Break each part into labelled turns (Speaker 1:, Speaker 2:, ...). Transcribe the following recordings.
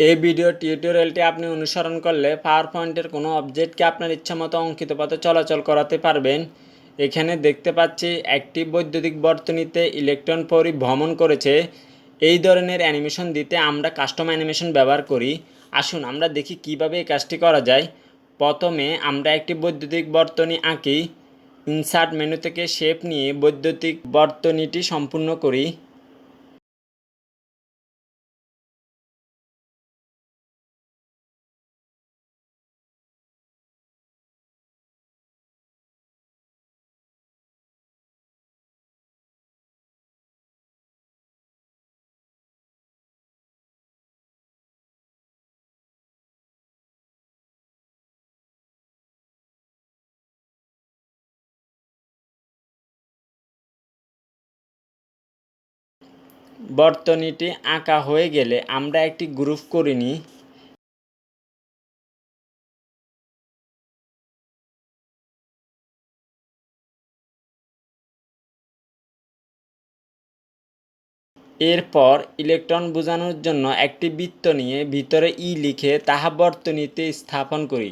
Speaker 1: এই ভিডিও টিউটোরিয়ালটি আপনি অনুসরণ করলে পাওয়ার পয়েন্টের কোনো অবজেক্টকে আপনার ইচ্ছামতো অঙ্কিত পথে চলাচল করাতে পারবেন। এখানে দেখতে পাচ্ছি একটি বৈদ্যুতিক বর্তনীতে ইলেকট্রন পরিভ্রমণ করেছে। এই ধরনের অ্যানিমেশন দিতে আমরা কাস্টম অ্যানিমেশন ব্যবহার করি। আসুন আমরা দেখি কিভাবে এই কাজটি করা যায়। প্রথমে আমরা একটি বৈদ্যুতিক বর্তনী আঁকি। ইনসার্ট মেনু থেকে শেপ নিয়ে বৈদ্যুতিক বর্তনীটি সম্পূর্ণ করি। বর্তনীটি আঁকা হয়ে গেলে আমরা একটি গ্রুপ করে নিই। এরপর ইলেকট্রন বোঝানোর জন্য একটি বৃত্ত নিয়ে ভিতরে ই লিখে তাহা বর্তনীতে স্থাপন করি।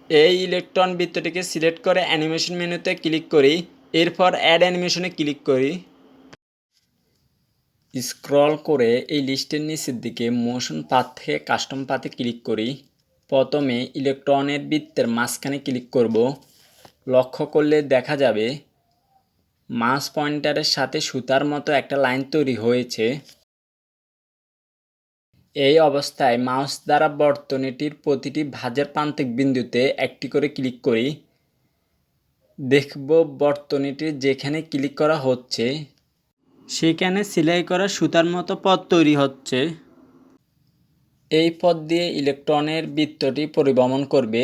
Speaker 1: এই ইলেকট্রন বৃত্তটিকে সিলেক্ট করে অ্যানিমেশন মেনুতে ক্লিক করি। এরপর অ্যাড অ্যানিমেশনে ক্লিক করি। স্ক্রল করে এই লিস্টের নিচের দিকে মোশন পাথ থেকে কাস্টম পাথে ক্লিক করি। প্রথমে ইলেকট্রনের বৃত্তের মাঝখানে ক্লিক করব। লক্ষ্য করলে দেখা যাবে মাউস পয়েন্টারের সাথে সুতার মতো একটা লাইন তৈরি হয়েছে। এই অবস্থায় মাউস দ্বারা বর্তনীটির প্রতিটি ভাঁজের প্রান্তিক বিন্দুতে একটি করে ক্লিক করি। দেখব বর্তনীটির যেখানে ক্লিক করা হচ্ছে সেখানে সেলাই করা সুতার মতো পথ তৈরি হচ্ছে। এই পথ দিয়ে ইলেকট্রনের বৃত্তটি পরিভ্রমণ করবে।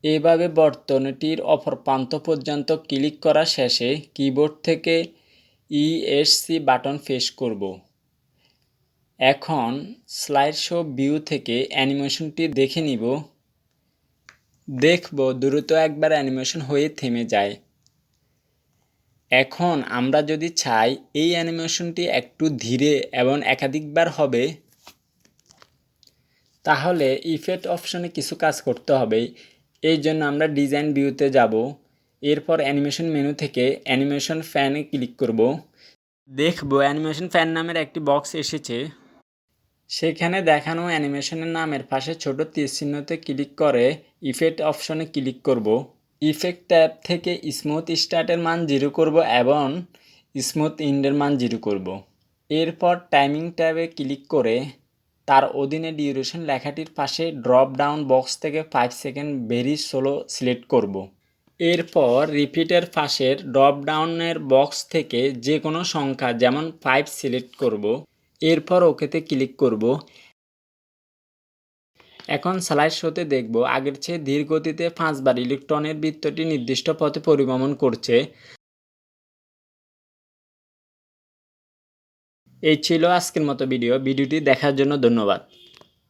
Speaker 1: এভাবে বর্তনীটির অপর প্রান্ত পর্যন্ত ক্লিক করা শেষে কিবোর্ড থেকে ESC বাটন প্রেস করব। এখন স্লাইড শো ভিউ থেকে অ্যানিমেশনটি দেখে নিব। দেখব দ্রুত একবার অ্যানিমেশন হয়ে থেমে যায়। এখন আমরা যদি চাই এই অ্যানিমেশনটি একটু ধীরে এবং একাধিকবার হবে, তাহলে ইফেক্ট অপশনে কিছু কাজ করতে হবে। এই জন্য আমরা ডিজাইন ভিউতে যাব। এরপর অ্যানিমেশন মেনু থেকে অ্যানিমেশন ফ্যানে ক্লিক করব। দেখব অ্যানিমেশন ফ্যান নামের একটি বক্স এসেছে। সেখানে দেখানো অ্যানিমেশনের নামের পাশে ছোট তীর চিহ্নতে ক্লিক করে ইফেক্ট অপশনে ক্লিক করব। ইফেক্ট ট্যাব থেকে স্মুথ স্টার্টের মান 0 করব এবং স্মুথ এন্ডের মান 0 করব। এরপর টাইমিং ট্যাবে ক্লিক করে তার অধীনে ডিউরেশন লেখাটির পাশে ড্রপ ডাউন বক্স থেকে 5 সেকেন্ড ভেরি স্লো সিলেক্ট করব। এরপর রিপিটের পাশের ড্রপ ডাউনের বক্স থেকে যে কোনো সংখ্যা যেমন 5 সিলেক্ট করব। এরপর ওকেতে ক্লিক করব। এখন স্লাইড শোতে দেখব আগের চেয়ে ধীর গতিতে 5 বার ইলেকট্রনের বৃত্তটি নির্দিষ্ট পথে পরিভ্রমণ করছে। এই ছিল আজকের মতো ভিডিওটি দেখার জন্য ধন্যবাদ।